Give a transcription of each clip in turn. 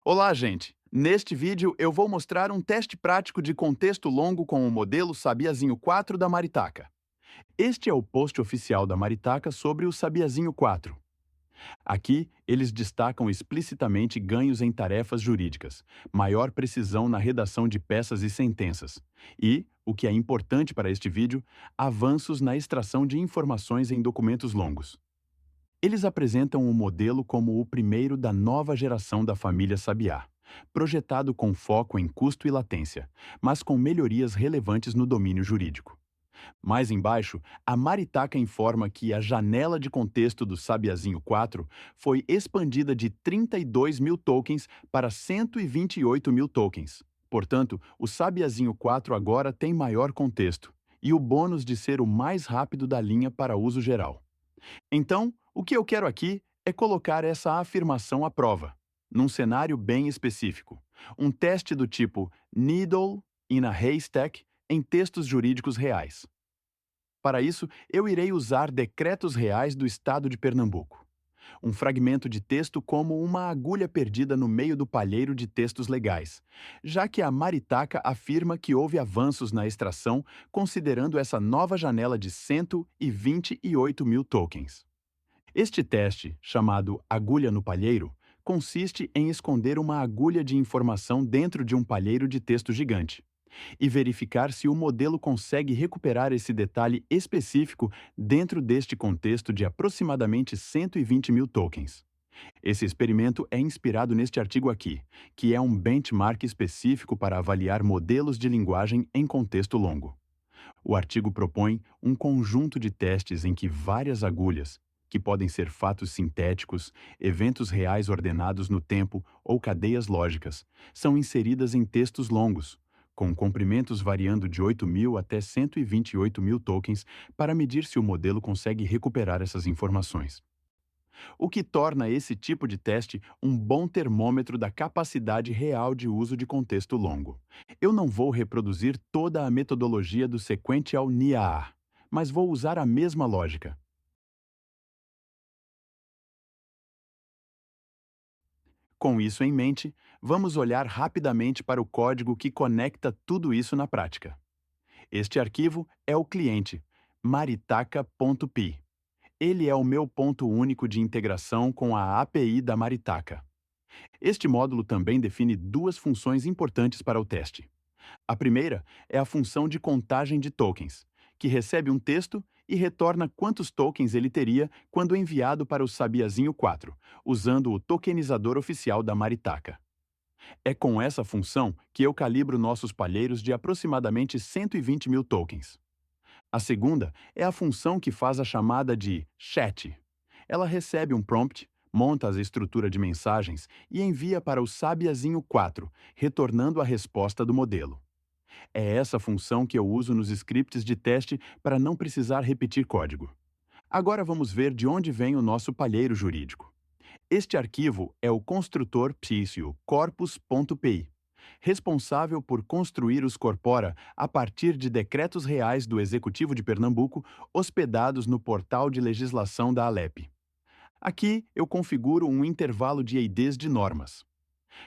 Olá, gente! Neste vídeo eu vou mostrar um teste prático de contexto longo com o modelo Sabiazinho 4 da Maritaca. Este é o post oficial da Maritaca sobre o Sabiazinho 4. Aqui, eles destacam explicitamente ganhos em tarefas jurídicas, maior precisão na redação de peças e sentenças e, o que é importante para este vídeo, avanços na extração de informações em documentos longos. Eles apresentam o modelo como o primeiro da nova geração da família Sabiá, projetado com foco em custo e latência, mas com melhorias relevantes no domínio jurídico. Mais embaixo, a Maritaca informa que a janela de contexto do Sabiazinho 4 foi expandida de 32 mil tokens para 128 mil tokens. Portanto, o Sabiazinho 4 agora tem maior contexto e o bônus de ser o mais rápido da linha para uso geral. Então, o que eu quero aqui é colocar essa afirmação à prova, num cenário bem específico. Um teste do tipo Needle in a Haystack em textos jurídicos reais. Para isso, eu irei usar decretos reais do Estado de Pernambuco. Um fragmento de texto como uma agulha perdida no meio do palheiro de textos legais, já que a Maritaca afirma que houve avanços na extração considerando essa nova janela de 128 mil tokens. Este teste, chamado agulha no palheiro, consiste em esconder uma agulha de informação dentro de um palheiro de texto gigante e verificar se o modelo consegue recuperar esse detalhe específico dentro deste contexto de aproximadamente 120 mil tokens. Esse experimento é inspirado neste artigo aqui, que é um benchmark específico para avaliar modelos de linguagem em contexto longo. O artigo propõe um conjunto de testes em que várias agulhas, que podem ser fatos sintéticos, eventos reais ordenados no tempo ou cadeias lógicas, são inseridas em textos longos, com comprimentos variando de 8.000 até 128 mil tokens para medir se o modelo consegue recuperar essas informações. O que torna esse tipo de teste um bom termômetro da capacidade real de uso de contexto longo. Eu não vou reproduzir toda a metodologia do Sequential NIAA, mas vou usar a mesma lógica. Com isso em mente, vamos olhar rapidamente para o código que conecta tudo isso na prática. Este arquivo é o cliente, maritaca.py. Ele é o meu ponto único de integração com a API da Maritaca. Este módulo também define duas funções importantes para o teste. A primeira é a função de contagem de tokens, que recebe um texto e retorna quantos tokens ele teria quando enviado para o Sabiazinho 4, usando o tokenizador oficial da Maritaca. É com essa função que eu calibro nossos palheiros de aproximadamente 120 mil tokens. A segunda é a função que faz a chamada de chat. Ela recebe um prompt, monta a estrutura de mensagens e envia para o Sabiazinho 4, retornando a resposta do modelo. É essa função que eu uso nos scripts de teste para não precisar repetir código. Agora vamos ver de onde vem o nosso palheiro jurídico. Este arquivo é o construtor Psício corpus.py, responsável por construir os corpora a partir de decretos reais do Executivo de Pernambuco hospedados no portal de legislação da Alep. Aqui eu configuro um intervalo de IDs de normas.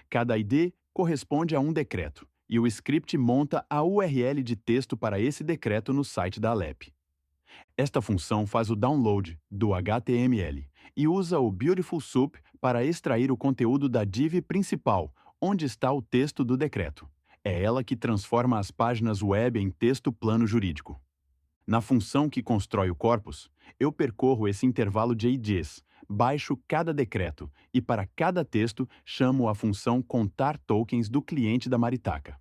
Cada ID corresponde a um decreto, e o script monta a URL de texto para esse decreto no site da Alep. Esta função faz o download do HTML e usa o Beautiful Soup para extrair o conteúdo da div principal, onde está o texto do decreto. É ela que transforma as páginas web em texto plano jurídico. Na função que constrói o corpus, eu percorro esse intervalo de IDs, baixo cada decreto e para cada texto chamo a função contar tokens do cliente da Maritaca.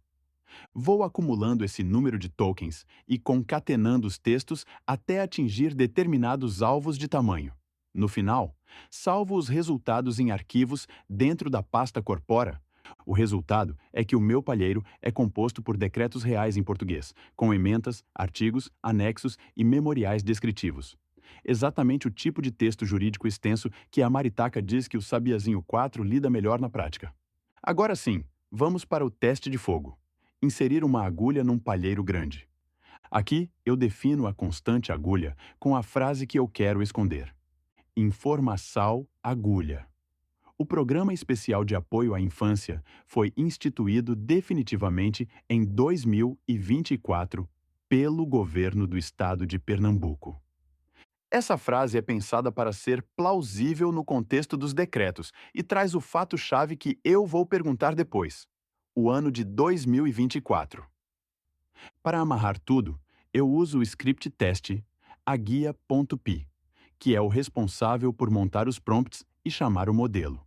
Vou acumulando esse número de tokens e concatenando os textos até atingir determinados alvos de tamanho. No final, salvo os resultados em arquivos dentro da pasta corpora. O resultado é que o meu palheiro é composto por decretos reais em português, com ementas, artigos, anexos e memoriais descritivos. Exatamente o tipo de texto jurídico extenso que a Maritaca diz que o Sabiazinho 4 lida melhor na prática. Agora sim, vamos para o teste de fogo. Inserir uma agulha num palheiro grande. Aqui eu defino a constante agulha com a frase que eu quero esconder. Informação agulha. O Programa Especial de Apoio à Infância foi instituído definitivamente em 2024 pelo governo do estado de Pernambuco. Essa frase é pensada para ser plausível no contexto dos decretos e traz o fato-chave que eu vou perguntar depois: o ano de 2024. Para amarrar tudo, eu uso o script teste, a guia.py, que é o responsável por montar os prompts e chamar o modelo.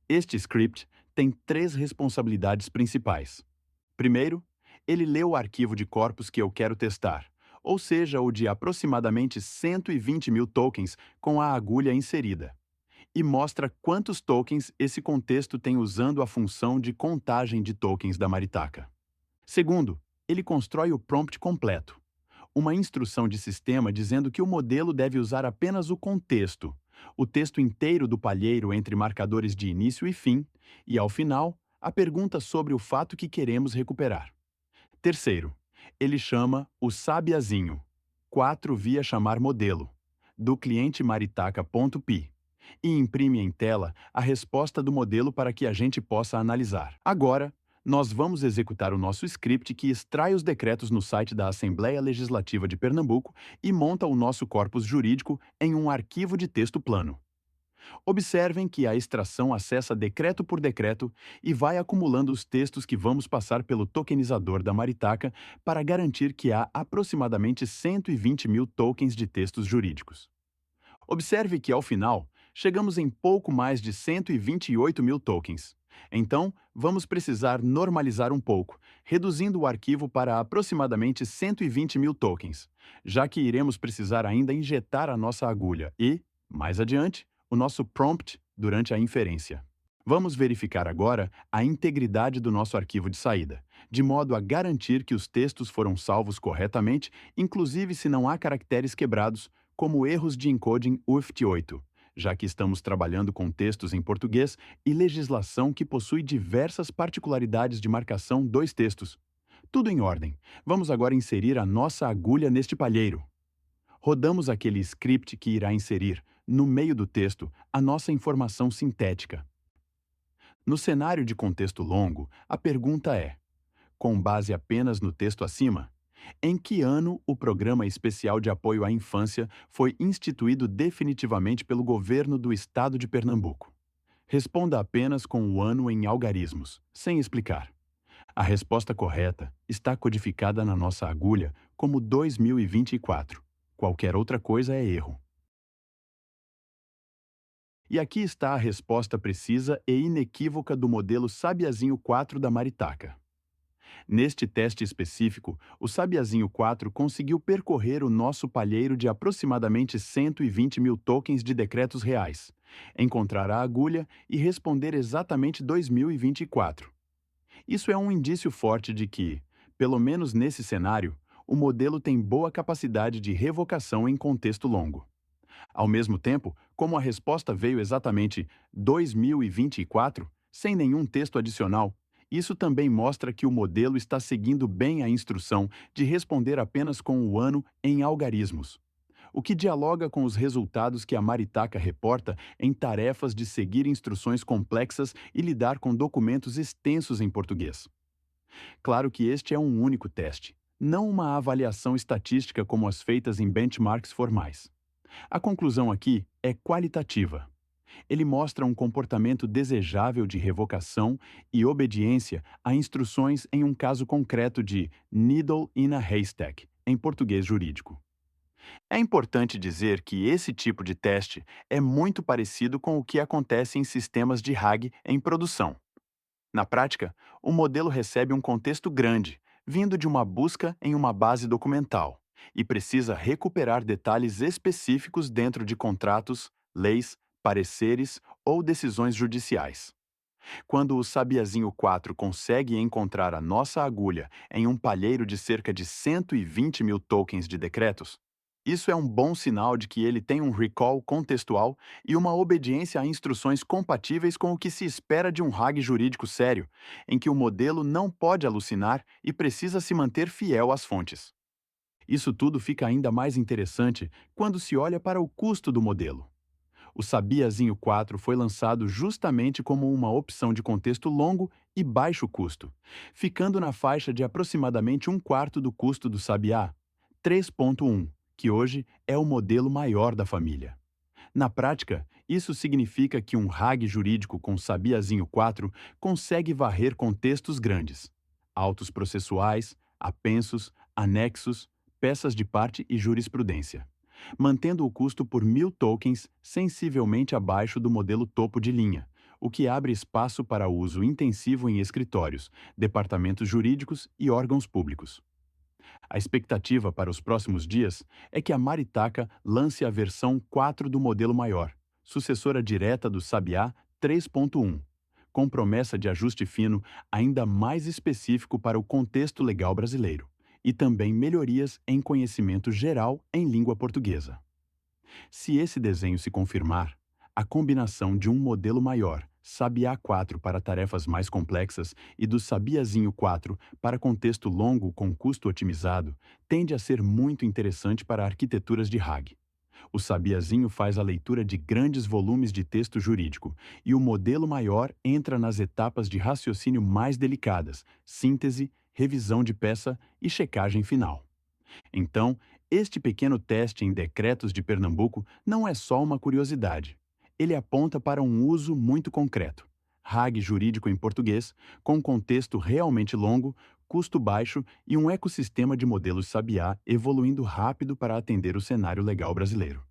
Este script tem três responsabilidades principais. Primeiro, ele lê o arquivo de corpos que eu quero testar, ou seja, o de aproximadamente 120 mil tokens com a agulha inserida, e mostra quantos tokens esse contexto tem usando a função de contagem de tokens da Maritaka. Segundo, ele constrói o prompt completo, uma instrução de sistema dizendo que o modelo deve usar apenas o contexto, o texto inteiro do palheiro entre marcadores de início e fim, e, ao final, a pergunta sobre o fato que queremos recuperar. Terceiro, ele chama o sabiazinho, 4 via chamar modelo, do cliente maritaka.py, e imprime em tela a resposta do modelo para que a gente possa analisar. Agora, nós vamos executar o nosso script que extrai os decretos no site da Assembleia Legislativa de Pernambuco e monta o nosso corpus jurídico em um arquivo de texto plano. Observem que a extração acessa decreto por decreto e vai acumulando os textos que vamos passar pelo tokenizador da Maritaka para garantir que há aproximadamente 120 mil tokens de textos jurídicos. Observe que, ao final, chegamos em pouco mais de 128 mil tokens. Então, vamos precisar normalizar um pouco, reduzindo o arquivo para aproximadamente 120 mil tokens, já que iremos precisar ainda injetar a nossa agulha e, mais adiante, o nosso prompt durante a inferência. Vamos verificar agora a integridade do nosso arquivo de saída, de modo a garantir que os textos foram salvos corretamente, inclusive se não há caracteres quebrados, como erros de encoding UFT8, já que estamos trabalhando com textos em português e legislação que possui diversas particularidades de marcação dos textos. Tudo em ordem. Vamos agora inserir a nossa agulha neste palheiro. Rodamos aquele script que irá inserir, no meio do texto, a nossa informação sintética. No cenário de contexto longo, a pergunta é: com base apenas no texto acima, em que ano o Programa Especial de Apoio à Infância foi instituído definitivamente pelo governo do estado de Pernambuco? Responda apenas com o ano em algarismos, sem explicar. A resposta correta está codificada na nossa agulha como 2024. Qualquer outra coisa é erro. E aqui está a resposta precisa e inequívoca do modelo Sabiazinho 4 da Maritaka. Neste teste específico, o Sabiazinho 4 conseguiu percorrer o nosso palheiro de aproximadamente 120 mil tokens de decretos reais, encontrar a agulha e responder exatamente 2024. Isso é um indício forte de que, pelo menos nesse cenário, o modelo tem boa capacidade de revocação em contexto longo. Ao mesmo tempo, como a resposta veio exatamente 2024, sem nenhum texto adicional, isso também mostra que o modelo está seguindo bem a instrução de responder apenas com o ano em algarismos, o que dialoga com os resultados que a Maritaka reporta em tarefas de seguir instruções complexas e lidar com documentos extensos em português. Claro que este é um único teste, não uma avaliação estatística como as feitas em benchmarks formais. A conclusão aqui é qualitativa. Ele mostra um comportamento desejável de revocação e obediência a instruções em um caso concreto de needle in a haystack, em português jurídico. É importante dizer que esse tipo de teste é muito parecido com o que acontece em sistemas de RAG em produção. Na prática, o modelo recebe um contexto grande, vindo de uma busca em uma base documental, e precisa recuperar detalhes específicos dentro de contratos, leis, pareceres ou decisões judiciais. Quando o Sabiazinho 4 consegue encontrar a nossa agulha em um palheiro de cerca de 120 mil tokens de decretos, isso é um bom sinal de que ele tem um recall contextual e uma obediência a instruções compatíveis com o que se espera de um RAG jurídico sério, em que o modelo não pode alucinar e precisa se manter fiel às fontes. Isso tudo fica ainda mais interessante quando se olha para o custo do modelo. O Sabiazinho 4 foi lançado justamente como uma opção de contexto longo e baixo custo, ficando na faixa de aproximadamente um quarto do custo do Sabiá 3.1, que hoje é o modelo maior da família. Na prática, isso significa que um RAG jurídico com Sabiazinho 4 consegue varrer contextos grandes, autos processuais, apensos, anexos, peças de parte e jurisprudência, mantendo o custo por 1.000 tokens sensivelmente abaixo do modelo topo de linha, o que abre espaço para uso intensivo em escritórios, departamentos jurídicos e órgãos públicos. A expectativa para os próximos dias é que a Maritaka lance a versão 4 do modelo maior, sucessora direta do Sabiá 3.1, com promessa de ajuste fino ainda mais específico para o contexto legal brasileiro, e também melhorias em conhecimento geral em língua portuguesa. Se esse desenho se confirmar, a combinação de um modelo maior, Sabiá 4 para tarefas mais complexas e do Sabiazinho 4 para contexto longo com custo otimizado, tende a ser muito interessante para arquiteturas de RAG. O Sabiazinho faz a leitura de grandes volumes de texto jurídico e o modelo maior entra nas etapas de raciocínio mais delicadas, síntese, revisão de peça e checagem final. Então, este pequeno teste em decretos de Pernambuco não é só uma curiosidade. Ele aponta para um uso muito concreto. RAG jurídico em português, com contexto realmente longo, custo baixo e um ecossistema de modelos Sabiá evoluindo rápido para atender o cenário legal brasileiro.